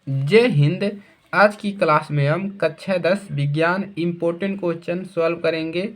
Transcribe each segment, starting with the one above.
जय हिंद। आज की क्लास में हम कक्षा 10 विज्ञान इम्पोर्टेंट क्वेश्चन सॉल्व करेंगे।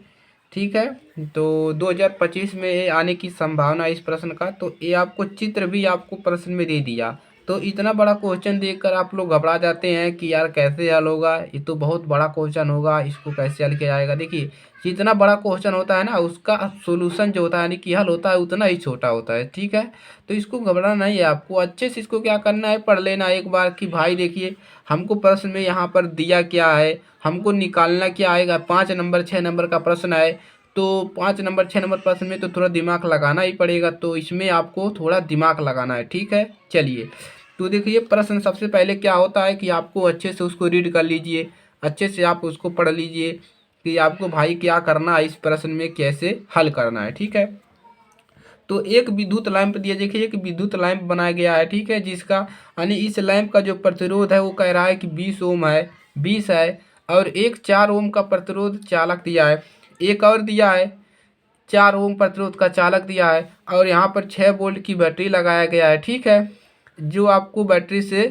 ठीक है। तो 2025 में ये आने की संभावना है इस प्रश्न का। तो ये आपको चित्र भी आपको प्रश्न में दे दिया। तो इतना बड़ा क्वेश्चन देखकर आप लोग घबरा जाते हैं कि यार कैसे हल होगा, ये तो बहुत बड़ा क्वेश्चन होगा, इसको कैसे हल किया जाएगा। देखिए, जितना बड़ा क्वेश्चन होता है ना, उसका सोल्यूशन जो होता है यानी कि हल होता है उतना ही छोटा होता है। ठीक है। तो इसको घबराना नहीं है, आपको अच्छे से इसको क्या करना है, पढ़ लेना एक बार कि भाई देखिए हमको प्रश्न में यहाँ पर दिया क्या है, हमको निकालना क्या आएगा। 5 नंबर 6 नंबर का प्रश्न है, तो 5 नंबर 6 नंबर प्रश्न में तो थोड़ा दिमाग लगाना ही पड़ेगा। तो इसमें आपको थोड़ा दिमाग लगाना है। ठीक है। चलिए, तो देखिए प्रश्न सबसे पहले क्या होता है कि आपको अच्छे से उसको रीड कर लीजिए, अच्छे से आप उसको पढ़ लीजिए कि आपको भाई क्या करना है, इस प्रश्न में कैसे हल करना है। ठीक है। तो एक विद्युत लैंप दिया, देखिए एक विद्युत लैंप बनाया गया है। ठीक है। जिसका यानी इस लैंप का जो प्रतिरोध है वो कह रहा है कि 20 ओम है, 20 है। और एक 4 ओम का प्रतिरोध चालक दिया है, एक और दिया है 4 ओम प्रतिरोध का चालक दिया है। और यहाँ पर 6 वोल्ट की बैटरी लगाया गया है। ठीक है। जो आपको बैटरी से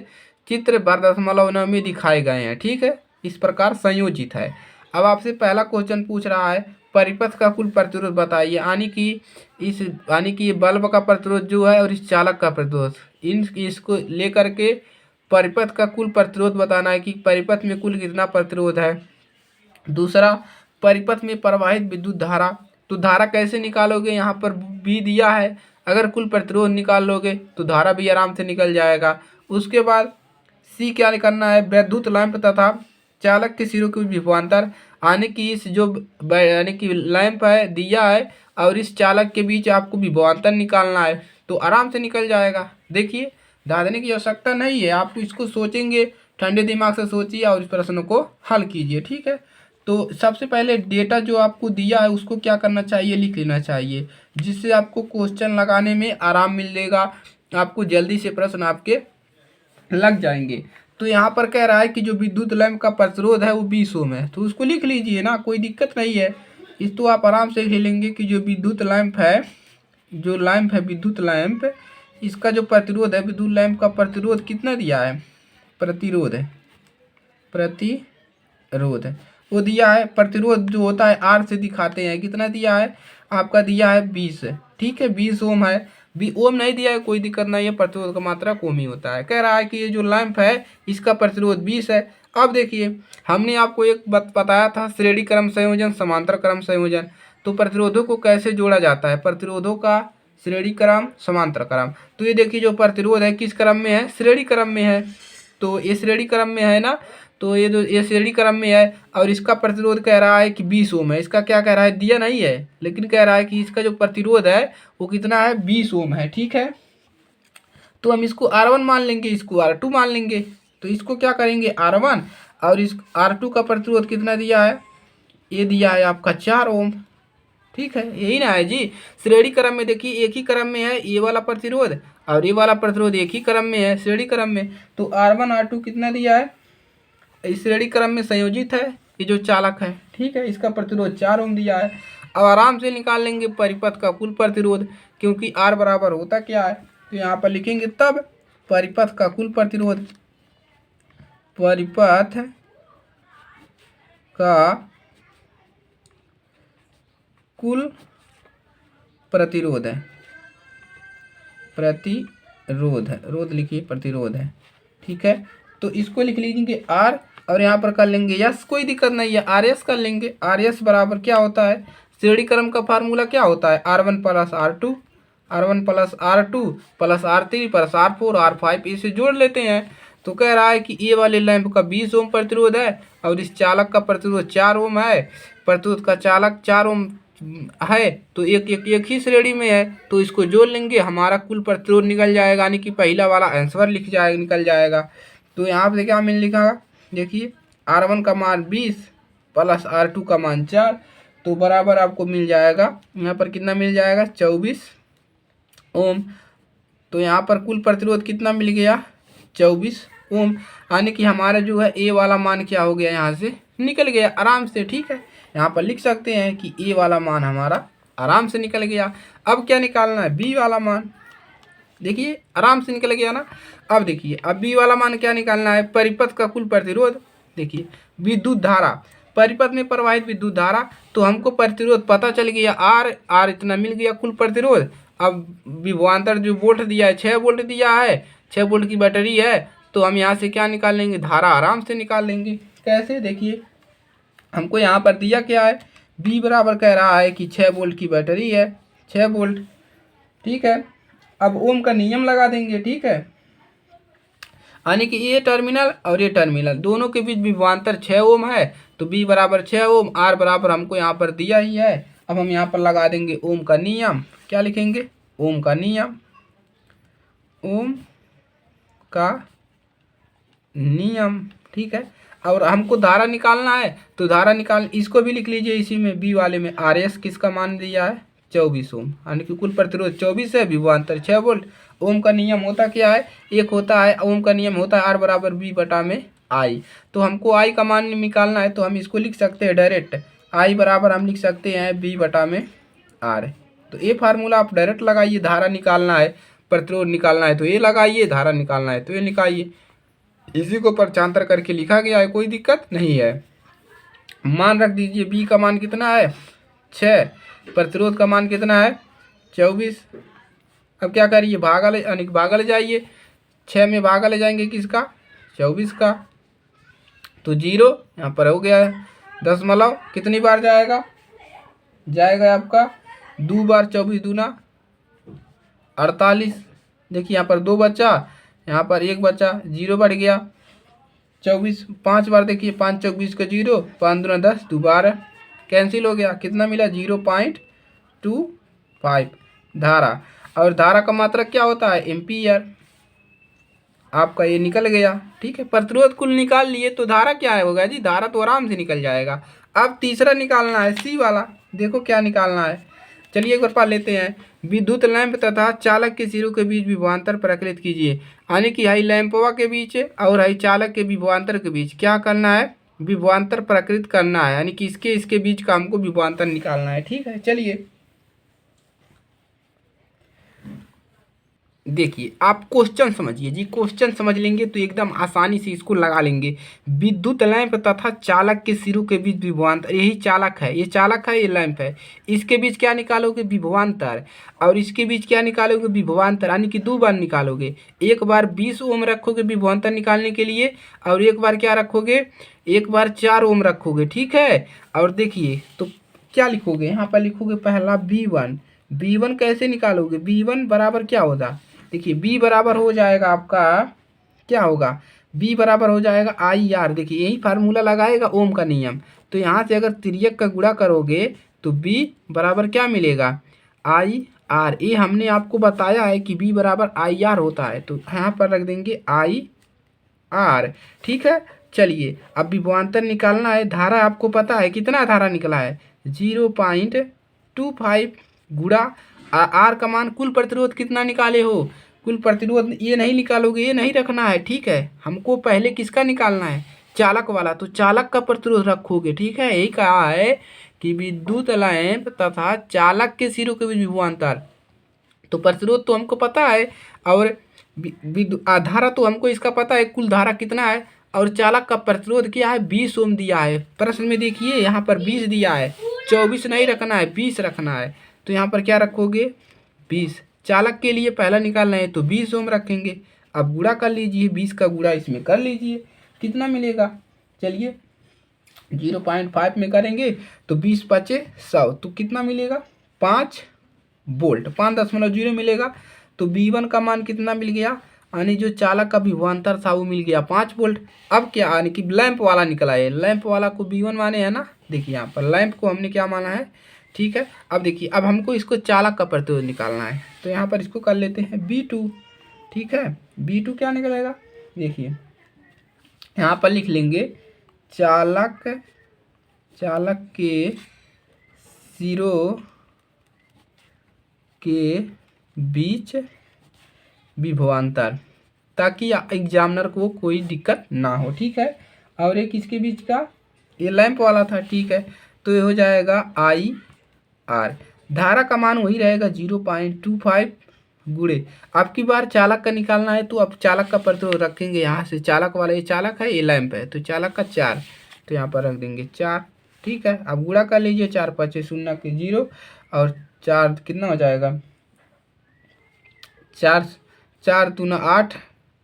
चित्र 12.9 में दिखाए गए हैं। ठीक है। इस प्रकार संयोजित है। अब आपसे पहला क्वेश्चन पूछ रहा है परिपथ का कुल प्रतिरोध बताइए। यानी कि ये बल्ब का प्रतिरोध जो है और इस चालक का प्रतिरोध, इन इसको लेकर के परिपथ का कुल प्रतिरोध बताना है कि परिपथ में कुल कितना प्रतिरोध है। दूसरा, परिपथ में प्रवाहित विद्युत धारा, तो धारा कैसे निकालोगे, यहाँ पर भी दिया है। अगर कुल प्रतिरोध निकाल लोगे तो धारा भी आराम से निकल जाएगा। उसके बाद सी क्या करना है, वैद्युत लैंप तथा चालक के सिरों के विभवांतर, यानी कि इस जो यानी कि लैंप है दिया है और इस चालक के बीच आपको विभवांतर निकालना है, तो आराम से निकल जाएगा। देखिए, दादने की आवश्यकता नहीं है, आप इसको सोचेंगे, ठंडे दिमाग से सोचिए और इस प्रश्न को हल कीजिए। ठीक है। तो सबसे पहले डेटा जो आपको दिया है उसको क्या करना चाहिए, लिख लेना चाहिए, जिससे आपको क्वेश्चन लगाने में आराम मिलेगा, आपको जल्दी से प्रश्न आपके लग जाएंगे। तो यहाँ पर कह रहा है कि जो विद्युत लैंप का प्रतिरोध है वो 20 ओम है, तो उसको लिख लीजिए ना, कोई दिक्कत नहीं है। इस तो आप आराम से लिख लेंगे कि जो विद्युत लैंप है, जो लैंप है विद्युत लैंप, इसका जो प्रतिरोध है, विद्युत लैंप का प्रतिरोध कितना दिया है, प्रतिरोध है, प्रतिरोध है वो दिया है। प्रतिरोध जो होता है आर से दिखाते हैं, कितना दिया है, आपका दिया है 20। ठीक है, 20 ओम है। भी ओम नहीं दिया है कोई दिक्कत नहीं है, प्रतिरोध का मात्रा ओम ही होता है। कह रहा है कि ये जो लैंप है इसका प्रतिरोध 20 है। अब देखिए, हमने आपको एक बात बताया था, श्रेणी क्रम संयोजन समांतर क्रम संयोजन। तो प्रतिरोधों को कैसे जोड़ा जाता है, प्रतिरोधों का श्रेणी क्रम समांतर क्रम। तो ये देखिए जो प्रतिरोध है किस क्रम में है, श्रेणी क्रम में है। तो ये श्रेणी क्रम में है ना, तो ये श्रेणी क्रम में है और इसका प्रतिरोध कह रहा है कि 20 ओम है। इसका क्या कह रहा है, दिया नहीं है, लेकिन कह रहा है कि इसका जो प्रतिरोध है वो कितना है, 20 ओम है। ठीक है। तो हम इसको R1 मान लेंगे, इसको R2 मान लेंगे। तो इसको क्या करेंगे, R1, और इस R2 का प्रतिरोध कितना दिया है, ये दिया है आपका 4 ओम। ठीक है, यही ना है जी। श्रेणी क्रम में देखिए एक ही क्रम में है ये वाला प्रतिरोध और ये वाला प्रतिरोध एक ही क्रम में है, श्रेणी क्रम में। तो R1 R2 कितना दिया है, इस श्रेणी क्रम में संयोजित है ये जो चालक है। ठीक है, इसका प्रतिरोध 4 ओम दिया है। अब आराम से निकाल लेंगे परिपथ का कुल प्रतिरोध, क्योंकि R बराबर होता क्या है, तो यहाँ पर लिखेंगे तब परिपथ का कुल प्रतिरोध, परिपथ का कुल प्रतिरोध है, प्रतिरोध है, रोध लिखिए प्रतिरोध है। ठीक है। तो इसको लिख लीजिए आर और यहाँ पर कर लेंगे यस, कोई दिक्कत नहीं है, आर एस कर लेंगे। आर एस बराबर क्या होता है, श्रेणी क्रम का फार्मूला क्या होता है, R1 plus R2, R1 plus R2 plus R3 plus R4 R5, इसे जोड़ लेते हैं। तो कह रहा है कि ये वाले लैंप का 20 ओम प्रतिरोध है और इस चालक का प्रतिरोध 4 ओम है। प्रतिरोध का चालक 4 ओम है, तो एक ही श्रेणी में है, तो इसको जोड़ लेंगे, हमारा कुल प्रतिरोध निकल जाएगा, यानी कि पहला वाला आंसर निकल जाएगा। तो यहाँ पे क्या मिल लिखा, देखिए R1 का मान 20 प्लस R2 का मान 4, तो बराबर आपको मिल जाएगा, यहाँ पर कितना मिल जाएगा, 24 ओम। तो यहाँ पर कुल प्रतिरोध कितना मिल गया, 24 ओम। यानी कि हमारा जो है ए वाला मान क्या हो गया, यहाँ से निकल गया आराम से। ठीक है, यहाँ पर लिख सकते हैं कि ए वाला मान हमारा आराम से निकल गया। अब क्या निकालना है, बी वाला मान। देखिए आराम से निकल गया ना। अब देखिए अब बी वाला मान क्या निकालना है, परिपथ का कुल प्रतिरोध। देखिए विद्युत धारा, परिपथ में प्रवाहित विद्युत धारा, तो हमको प्रतिरोध पता चल गया आर, आर इतना मिल गया कुल प्रतिरोध। अब विभवांतर जो वोल्ट दिया है 6 वोल्ट दिया है, 6 वोल्ट की बैटरी है, तो हम यहाँ से क्या निकाल लेंगे, धारा आराम से निकाल लेंगे। कैसे, देखिए हमको यहाँ पर दिया क्या है, बी बराबर कह रहा है कि 6 वोल्ट की बैटरी है, 6 वोल्ट, ठीक है। अब ओम का नियम लगा देंगे, ठीक है, यानी कि ये टर्मिनल और ये टर्मिनल दोनों के बीच विभवांतर 6 ओम है, तो बी बराबर 6 ओम, आर बराबर हमको यहाँ पर दिया ही है। अब हम यहाँ पर लगा देंगे ओम का नियम, क्या लिखेंगे, ओम का नियम, ओम का नियम, ठीक है। और हमको धारा निकालना है, तो धारा निकाल, इसको भी लिख लीजिए इसी में, बी वाले में आर एस किसका मान दिया है, 24 ओम, यानी कि कुल प्रतिरोध 24 है, विभवांतर 6 वोल्ट। ओम का नियम होता क्या है, एक होता है, ओम का नियम होता है आर बराबर बी बटा में आई। तो हमको आई का मान निकालना है, तो हम इसको लिख सकते हैं डायरेक्ट, आई बराबर हम लिख सकते हैं बी बटा में आर। तो ये फार्मूला आप डायरेक्ट लगाइए, धारा निकालना है, प्रतिरोध निकालना है तो ये लगाइए, धारा निकालना है तो ये निकालिए। इसी को प्रचांतर करके लिखा गया है, कोई दिक्कत नहीं है। मान रख दीजिए, बी का मान कितना है 6, प्रतिरोध का मान कितना है 24। अब क्या करिए, भागा ले, यानी भागा ले जाइए, 6 में भागा ले जाएंगे किसका, 24 का, तो 0 यहाँ पर हो गया है। दशमलव कितनी बार जाएगा, जाएगा आपका 2 बार, 24 दूना 48। देखिए यहाँ पर 2 बचा, यहाँ पर 1 बचा, 0 बढ़ गया, 24 5 बार, देखिए 5 चौक 20 का 0, 5 दूना 10, दोबारा कैंसिल हो गया, कितना मिला 0.25 धारा। और धारा का मात्रक क्या होता है, एम्पियर, आपका ये निकल गया, ठीक है। प्रतिरोध कुल निकाल लिए, तो धारा क्या होगा जी, धारा तो आराम से निकल जाएगा। अब तीसरा निकालना है, सी वाला, देखो क्या निकालना है, चलिए एक बार पढ़ लेते हैं। विद्युत लैंप तथा चालक के सिरों के बीच विभवांतर प्रकलित कीजिए, यानी कि हाई लैंपवा के बीच और हाई चालक के विभवांतर के बीच क्या करना है, विभवांतर प्रकलित करना है, यानी कि इसके इसके बीच का हमको विभवांतर निकालना है, ठीक है। चलिए देखिए आप क्वेश्चन समझिए जी, क्वेश्चन समझ लेंगे तो एकदम आसानी से इसको लगा लेंगे। विद्युत लैंप तथा चालक के सिरों के बीच विभवांतर, यही चालक है, ये चालक है, ये लैंप है, इसके बीच क्या निकालोगे, विभवांतर, और इसके बीच क्या निकालोगे, विभवांतर, यानी कि 2 बार निकालोगे। एक बार 20 ओम रखोगे विभवांतर निकालने के लिए, और एक बार क्या रखोगे, एक बार 4 ओम रखोगे, ठीक है। और देखिए तो क्या लिखोगे, यहाँ पर लिखोगे पहला V1, V1 कैसे निकालोगे, V1 बराबर क्या होगा, देखिए बी बराबर हो जाएगा आपका, क्या होगा, बी बराबर हो जाएगा आई आर। देखिए यही फार्मूला लगाएगा ओम का नियम, तो यहाँ से अगर तिर्यक का गुणा करोगे तो बी बराबर क्या मिलेगा, आई आर। ये हमने आपको बताया है कि बी बराबर आई आर होता है, तो यहाँ पर रख देंगे आई आर, ठीक है। चलिए अब विभवांतर निकालना है, धारा आपको पता है कितना धारा निकला है, 0.25 गुणा आर का मान, कुल प्रतिरोध कितना निकाले हो, कुल प्रतिरोध ये नहीं निकालोगे, ये नहीं रखना है, ठीक है। हमको पहले किसका निकालना है, चालक वाला, तो चालक का प्रतिरोध रखोगे, ठीक है। यही कहा है कि विद्युत लैंप तथा चालक के सिरों के बीच विभवांतर, तो प्रतिरोध तो हमको पता है, और धारा तो हमको इसका पता है, कुल धारा कितना है, और चालक का प्रतिरोध क्या है, 20 ओम दिया है प्रश्न में, देखिए यहाँ पर 20 दिया है, 24 नहीं रखना है, 20 रखना है, तो यहाँ पर क्या रखोगे 20। चालक के लिए पहला निकालना है तो 20 ओम रखेंगे। अब गुणा कर लीजिए, 20 का गुणा इसमें कर लीजिए, कितना मिलेगा, चलिए 0.5 में करेंगे तो 20 पचे 100, तो कितना मिलेगा 5 वोल्ट, 5.0 मिलेगा। तो V1 का मान कितना मिल गया, यानी जो चालक का विभवांतर था वो मिल गया 5 वोल्ट। अब क्या, यानी कि लैंप वाला निकला है, लैंप वाला को V1 माने है ना, देखिए यहाँ पर लैंप को हमने क्या माना है, ठीक है। अब देखिए अब हमको इसको चालक का प्रतिरोध निकालना है, तो यहाँ पर इसको कर लेते हैं V2, ठीक है। V2 क्या निकलेगा, देखिए यहाँ पर लिख लेंगे चालक के सिरों के बीच विभवांतर, ताकि एग्जामिनर को कोई दिक्कत ना हो, ठीक है। और एक इसके बीच का, ये लैंप वाला था, ठीक है, तो ये हो जाएगा आई आर। धारा का मान वही रहेगा 0.25, गुणे। आपकी बार चालक का निकालना है तो आप चालक का प्रतिरोध रखेंगे यहाँ से, चालक वाला ये चालक है, ये लैंप है, तो चालक का 4, तो यहाँ पर रख देंगे 4। ठीक है, अब गुणा कर लीजिए, 4 5 0 के 0, और 4 कितना हो जाएगा, 4 4 दूना 8,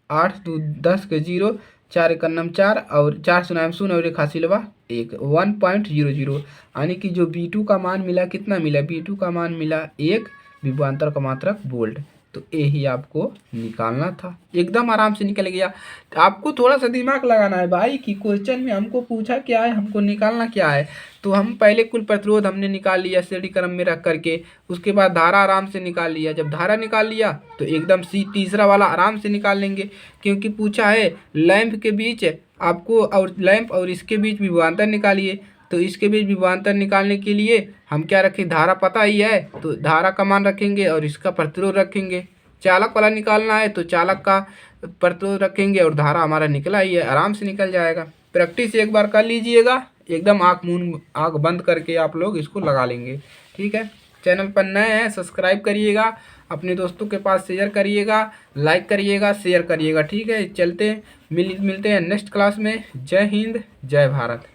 8 दू 10 के 0, 4 एक नम 4, और 4 शून्य में 0 और एक हासिलवा 1, 1.00। यानी कि जो B2 का मान मिला, कितना मिला, B2 का मान मिला 1 विभवांतर का मात्रक वोल्ट। तो यही आपको निकालना था, एकदम आराम से निकल गया। तो आपको थोड़ा सा दिमाग लगाना है भाई कि क्वेश्चन में हमको पूछा क्या है, हमको निकालना क्या है। तो हम पहले कुल प्रतिरोध हमने निकाल लिया श्रेणी क्रम में रख करके, उसके बाद धारा आराम से निकाल लिया। जब धारा निकाल लिया तो एकदम सी तीसरा वाला आराम से निकाल लेंगे, क्योंकि पूछा है लैंप के बीच आपको, और लैंप और इसके बीच विभवांतर निकालिए। तो इसके बीच विभवांतर निकालने के लिए हम क्या रखें, धारा पता ही है, तो धारा का मान रखेंगे और इसका प्रतिरोध रखेंगे। चालक वाला निकालना है तो चालक का प्रतिरोध रखेंगे, और धारा हमारा निकला ही है, आराम से निकल जाएगा। प्रैक्टिस एक बार कर लीजिएगा, एकदम आँख बंद करके आप लोग इसको लगा लेंगे। ठीक है, चैनल पर नए हैं सब्सक्राइब करिएगा, अपने दोस्तों के पास शेयर करिएगा, लाइक करिएगा, शेयर करिएगा। ठीक है, चलते मिलते हैं नेक्स्ट क्लास में। जय हिंद, जय भारत।